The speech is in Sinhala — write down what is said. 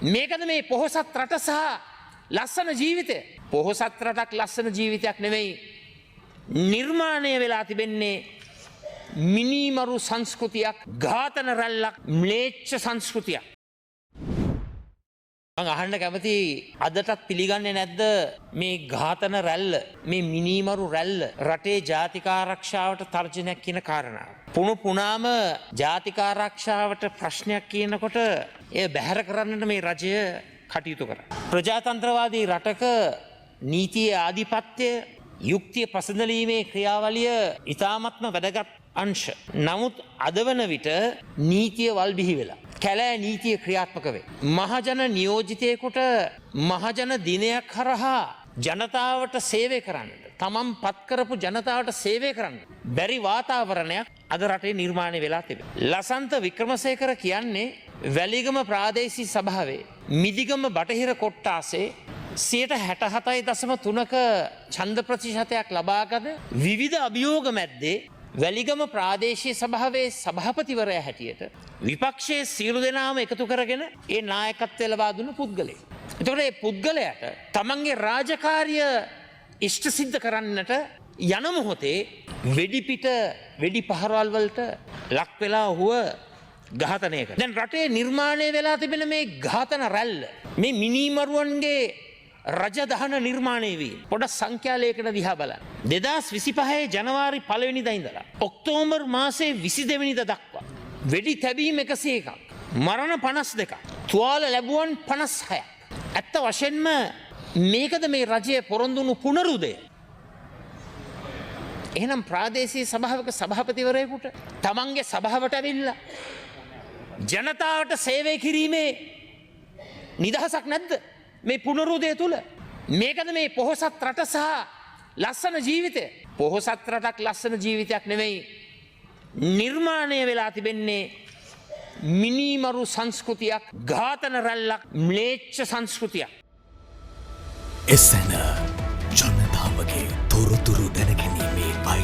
මේකද මේ පොහොසත් රට සහ ලස්සන ජීවිතය. පොහොසත් රටක් ලස්සන ජීවිතයක් නෙවෙයි නිර්මාණය වෙලා තිබෙන්නේ මිනිමරු සංස්කෘතියක්, ඝාතන රැල්ලක්, ම්ලේච්ඡ සංස්කෘතියක්. මම අහන්න කැමති අදටත් පිළිගන්නේ නැද්ද මේ ඝාතන රැල්ල, මේ මිනිමරු රැල්ල රටේ ජාතික ආරක්ෂාවට තර්ජනයක් කියන කාරණාව. පුණු පුණාම ජාතික ආරක්ෂාවට ප්‍රශ්නයක් කියනකොට එය බැහැර කරන්නට මේ රජය කටයුතු කරා. ප්‍රජාතන්ත්‍රවාදී රටක නීතියේ ආධිපත්‍ය, යුක්තිය පසඳලීමේ ක්‍රියාවලිය ඉතාමත්ම වැදගත් අංශ. නමුත් අද වන විට නීතිය වල්බිහි වෙලා. කැලෑ නීතිය ක්‍රියාත්මක වේ. මහජන නියෝජිතයෙකුට මහජන දිනයක් හරහා ජනතාවට සේවය කරන්නට, තමන් පත් කරපු ජනතාවට සේවය කරන්න බැරි වාතාවරණයක් අද රටේ නිර්මාණය වෙලා තිබේ. ලසන්ත වික්‍රමසේකර කියන්නේ වැලිගම ප්‍රාදේශීය සභාවේ මිදිගම බටහිර කොට්ටාසේ 67.3ක ඡන්ද ප්‍රතිශතයක් ලබාගත විවිධ අභියෝග මැද්දේ වැලිගම ප්‍රාදේශීය සභාවේ සභාපතිවරයා හැටියට විපක්ෂයේ සියලු දෙනාම එකතු කරගෙන ඒ නායකත්වය ලබා දුන්න පුද්ගලයෙක්. එතකොට මේ පුද්ගලයාට තමන්ගේ රාජකාරිය ඉෂ්ට සිද්ධ කරන්නට යන මොහොතේ වෙඩිපිට වෙඩි පහරවල් වලට ලක් වෙලා ඔහුව ඝාතනය කරනවා. දැන් රටේ නිර්මාණය වෙලා තිබෙන මේ ඝාතන රැල්ල, මේ මිනිමරුවන්ගේ රජදහන නිර්මාණය වී පොඩ සංඛ්‍යාලයකට දිහා බලන්න. 2025 ජනවාරි 1 වෙනිදා ඉඳලා ඔක්තෝබර් මාසයේ 22 වෙනිදා දක්වා වෙඩි තැබීම් 101ක්, මරණ 52ක්, තුවාල ලැබුවන් 56ක්. ඇත්ත වශයෙන්ම මේකද මේ රජය පොරොන්දුණු පුනරුදය. එහෙනම් ප්‍රාදේශීය සභාවක සභාපතිවරයෙකුට තමන්ගේ සභාවට ඇවිල්ලා ජනතාවට සේවය කිරීමේ නිදහසක් නැද්ද? මේ පුනරුදය තුළ මේකද මේ පොහොසත් රට සහ ලස්සන ජීවිතය. පොහොසත් රටක් ලස්සන ජීවිතයක් නෙවෙයි නිර්මාණය වෙලා තිබෙන්නේ මිනිමරු සංස්කෘතියක්, ඝාතන රැල්ලක්, ම්ලේච්ඡ සංස්කෘතියක්. එසැන ජනතාවගේ තොරතුරු දැනගැනීමේ අයි